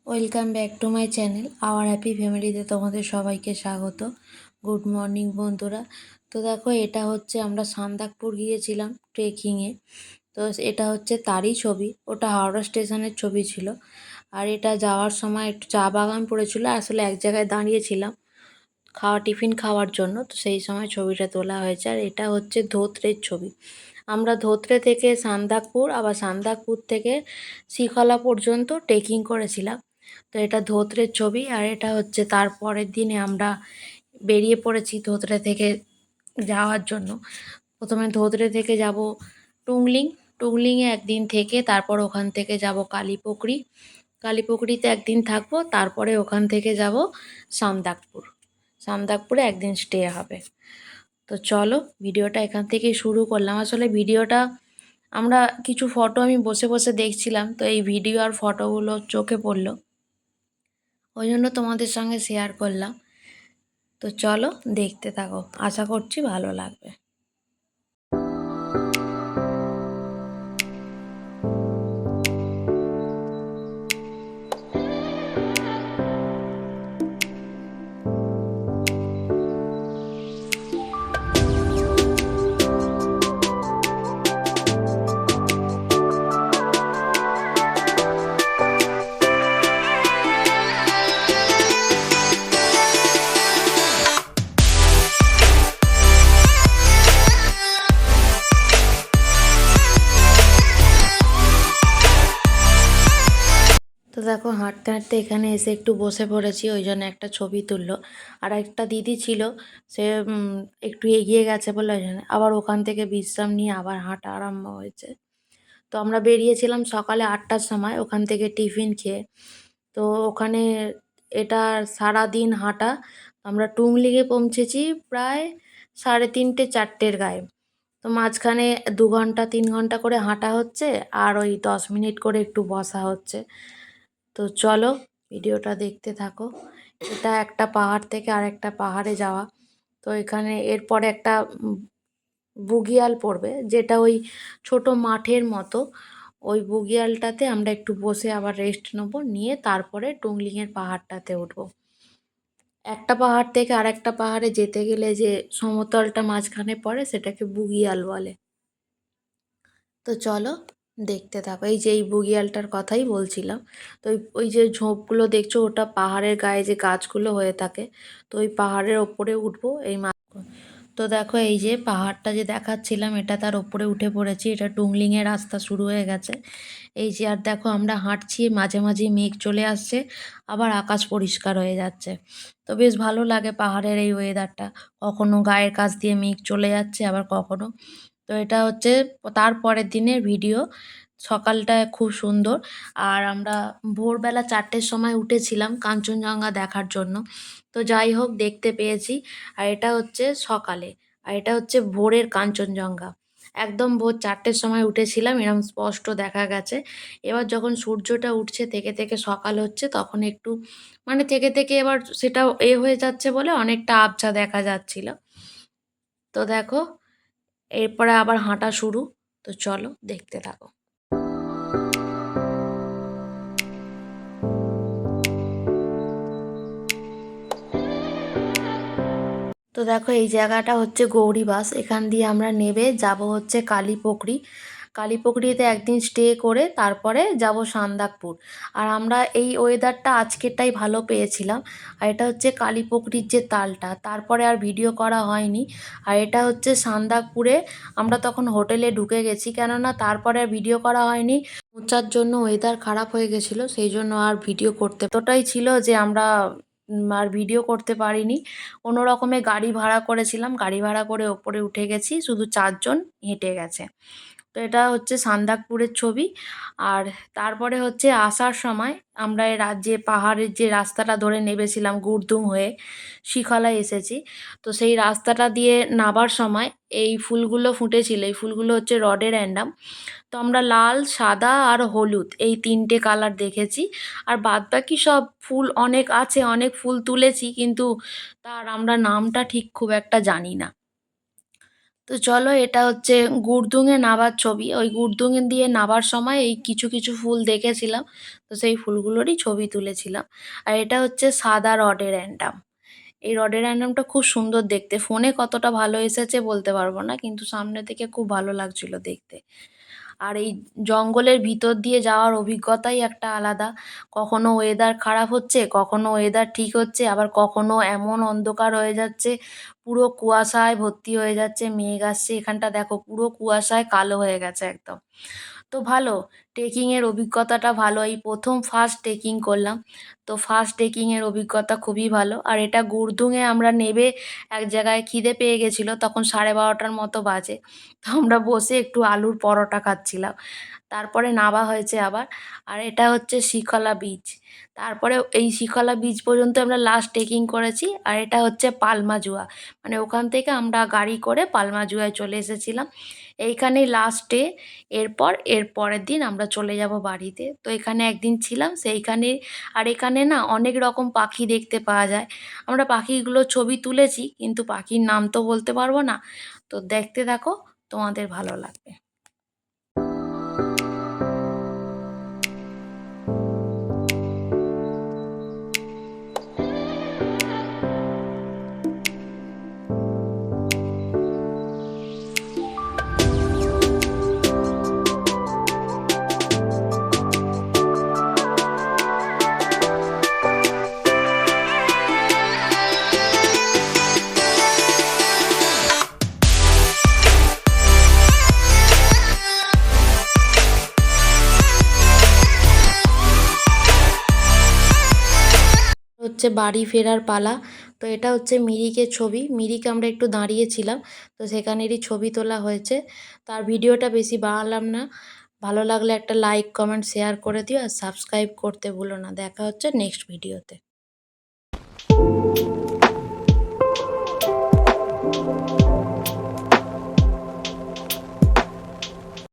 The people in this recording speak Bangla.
Welcome back to my channel hour happy ফ্যামিলিতে তোমাদের সবাইকে স্বাগত। গুড মর্নিং বন্ধুরা। তো দেখো, এটা হচ্ছে আমরা সান্দাকপুর গিয়েছিলাম ট্রেকিংয়ে। তো এটা হচ্ছে তারই ছবি, ওটা হাওড়া স্টেশনের ছবি ছিল। আর এটা যাওয়ার সময় একটু চা বাগান পড়েছিল, আসলে এক জায়গায় দাঁড়িয়েছিলাম টিফিন খাওয়ার জন্য, তো সেই সময় ছবিটা তোলা হয়েছে। আর এটা হচ্ছে ধোত্রের ছবি। আমরা ধোত্রে থেকে সান্দাকপুর, আবার সান্দাকপুর থেকে শ্রীখলা পর্যন্ত ট্রেকিং করেছিলাম। তো এটা ধোত্রের ছবি। আর এটা হচ্ছে তারপরের দিনে আমরা বেরিয়ে পড়েছি ধোত্রে থেকে যাওয়ার জন্য। প্রথমে ধোত্রে থেকে যাব টুংলিং। টুংলিংয়ে একদিন থেকে তারপর ওখান থেকে যাব কালীপুকুরি। কালীপুকুরিতে একদিন থাকবো, তারপরে ওখান থেকে যাব সান্দাকপুর। সান্দাকপুরে একদিন স্টে হবে। তো চলো, ভিডিওটা এখান থেকেই শুরু করলাম। আসলে ভিডিওটা আমরা কিছু ফটো আমি বসে বসে দেখছিলাম, তো এই ভিডিও আর ফটোগুলো চোখে পড়লো, ওই জন্য তোমাদের সঙ্গে শেয়ার করলাম। তো চলো দেখতে থাকো, আশা করছি ভালো লাগবে। তো দেখো, হাঁটতে হাঁটতে এখানে এসে একটু বসে পড়েছি, ওই জন্য একটা ছবি তুললো। আর একটা দিদি ছিল, সে একটু এগিয়ে গেছে বলে ওই জন্য আবার ওখান থেকে বিশ্রাম নিয়ে আবার হাঁটা আরম্ভ হয়েছে। তো আমরা বেরিয়েছিলাম সকালে 8টার সময় ওখান থেকে টিফিন খেয়ে। তো ওখানে এটা সারাদিন হাঁটা। আমরা টুংলিংয়ে পৌঁছেছি প্রায় 3:30 4টের গায়ে। তো মাঝখানে 2 ঘন্টা 3 ঘন্টা করে হাঁটা হচ্ছে, আর ওই 10 মিনিট করে একটু বসা হচ্ছে। তো চলো ভিডিওটা দেখতে থাকো। এটা একটা পাহাড় থেকে আরেকটা পাহাড়ে যাওয়া। তো এখানে এরপরে একটা বুগিয়াল পড়বে, যেটা ওই ছোট মাঠের মতো। ওই বুগিয়ালটাতে আমরা একটু বসে আবার রেস্ট নেবো, নিয়ে তারপরে টুংলিংয়ের পাহাড়টাতে উঠবো। একটা পাহাড় থেকে আরেকটা পাহাড়ে যেতে গেলে যে সমতলটা মাঝখানে পড়ে সেটাকে বুগিয়াল বলে। তো চলো দেখতে থাকো। এই যে এই বুগিয়ালটার কথাই বলছিলাম। তো ওই ওই যে ঝোপগুলো দেখছো, ওটা পাহাড়ের গায়ে যে গাছগুলো হয়ে থাকে। তো ওই পাহাড়ের ওপরে উঠবো এই তো দেখো, এই যে পাহাড়টা যে দেখাচ্ছিলাম, এটা তার ওপরে উঠে পড়েছি। এটা টুংলিংয়ের রাস্তা শুরু হয়ে গেছে। এই যে, আর দেখো আমরা হাঁটছি, মাঝে মাঝে মেঘ চলে আসছে, আবার আকাশ পরিষ্কার হয়ে যাচ্ছে। তো বেশ ভালো লাগে পাহাড়ের এই ওয়েদারটা। কখনো গায়ের কাছ দিয়ে মেঘ চলে যাচ্ছে, আবার কখনো। তো এটা হচ্ছে তারপরের দিনের ভিডিও। সকালটা খুব সুন্দর। আর আমরা ভোরবেলা 4টের সময় উঠেছিলাম কাঞ্চনজঙ্ঘা দেখার জন্য। তো যাই হোক, দেখতে পেয়েছি। আর এটা হচ্ছে সকালে, আর এটা হচ্ছে ভোরের কাঞ্চনজঙ্ঘা। একদম ভোর 4টের সময় উঠেছিলাম, এরকম স্পষ্ট দেখা গেছে। এবার যখন সূর্যটা উঠছে, থেকে থেকে সকাল হচ্ছে, তখন একটু মানে থেকে থেকে এবার সেটা হয়ে যাচ্ছে বলে অনেকটা আবছা দেখা যাচ্ছিল। তো দেখো, এরপরে আবার হাঁটা শুরু। তো চলো দেখতে থাকো। তো দেখো, এই জায়গাটা হচ্ছে গৌরীবাস। এখান দিয়ে আমরা নেবে যাব হচ্ছে কালীপুকুরি। কালীপুকুরিতে একদিন স্টে করে তারপরে যাব সান্দাকপুর। আর আমরা এই ওয়েদারটা আজকেরটাই ভালো পেয়েছিলাম। আর এটা হচ্ছে কালীপুকুরির যে তালটা, তারপরে আর ভিডিও করা হয়নি। আর এটা হচ্ছে সান্দাকপুরে। আমরা তখন হোটেলে ঢুকে গেছি, কেননা তারপরে আর ভিডিও করা হয়নি। পৌঁছার জন্য ওয়েদার খারাপ হয়ে গেছিলো, সেই জন্য আর ভিডিও করতে এতটাই ছিল যে আমরা আর ভিডিও করতে পারিনি। কোনো রকমে গাড়ি ভাড়া করেছিলাম, গাড়ি ভাড়া করে ওপরে উঠে গেছি, শুধু 4জন হেঁটে গেছে। তো এটা হচ্ছে সান্দাকপুরের ছবি। আর তারপরে হচ্ছে আসার সময় আমরা এই রাজ্যে পাহাড়ের যে রাস্তাটা ধরে নেমেছিলাম গুরদুম হয়ে শিখালায় এসেছি। তো সেই রাস্তাটা দিয়ে নাবার সময় এই ফুলগুলো ফুটেছিল। এই ফুলগুলো হচ্ছে রডের। তো আমরা লাল, সাদা আর হলুদ এই 3টে কালার দেখেছি। আর বাদবাকি সব ফুল অনেক আছে, অনেক ফুল তুলেছি, কিন্তু তার আমরা নামটা ঠিক খুব একটা জানি না। তো চলো, এটা হচ্ছে গুড়দুঙে নাবার ছবি। ওই গুড়দুঙে দিয়ে নাবার সময় এই কিছু কিছু ফুল দেখেছিলাম, তো সেই ফুলগুলোরই ছবি তুলেছিলাম। আর এটা হচ্ছে সাদা রডেরান্ডাম। এই রডেরান্ডামটা খুব সুন্দর দেখতে। ফোনে কতটা ভালো এসেছে বলতে পারবো না, কিন্তু সামনে থেকে খুব ভালো লাগছিল দেখতে। আর এই জঙ্গলের ভিতর দিয়ে যাওয়ার অভিজ্ঞতাই একটা আলাদা। কখনো ওয়েদার খারাপ হচ্ছে, কখনো ওয়েদার ঠিক হচ্ছে, আবার কখনো এমন অন্ধকার হয়ে যাচ্ছে, পুরো কুয়াশায় ভর্তি হয়ে যাচ্ছে, মেঘ আসছে। এখানটা দেখো পুরো কুয়াশায় কালো হয়ে গেছে একদম। তো ভালো, ট্রেকিংয়ের অভিজ্ঞতাটা ভালো। এই প্রথম ফার্স্ট ট্রেকিং করলাম। তো ফার্স্ট ট্রেকিংয়ের অভিজ্ঞতা খুবই ভালো। আর এটা গুড়দুঙে আমরা নেবে এক জায়গায় খিদে পেয়ে গেছিলো, তখন 12:30টার মতো বাজে। তো আমরা বসে একটু আলুর পরোটা খাচ্ছিলাম। তারপরে নামা হয়েছে আবার। আর এটা হচ্ছে শিখলা বীচ। তারপরে এই শিখলা বীচ পর্যন্ত আমরা লাস্ট ট্রেকিং করেছি। আর এটা হচ্ছে পালমাজুয়া, মানে ওখান থেকে আমরা গাড়ি করে পালমাজুয়ায় চলে এসেছিলাম। এইখানেই লাস্ট ডে। এরপর এর পরের দিন আমরা চলে যাব বাড়িতে। তো এখানে একদিন ছিলাম সেইখানে। আর এখানে না অনেক রকম পাখি দেখতে পাওয়া যায়। আমরা পাখিগুলো ছবি তুলেছি, কিন্তু পাখির নাম তো বলতে পারবো না। তো দেখতে থাকো, তোমাদের ভালো লাগবে। হচ্ছে বাড়ি ফেরার পালা। তো এটা হচ্ছে মিরিকের ছবি। মিরিকে আমরা একটু দাঁড়িয়েছিলাম, তো সেখানেরই ছবি তোলা হয়েছে। তার ভিডিওটা বেশি বাড়ালাম না। ভালো লাগলে একটা লাইক কমেন্ট শেয়ার করে দিও, আর সাবস্ক্রাইব করতে ভুলো না। দেখা হচ্ছে নেক্সট ভিডিওতে।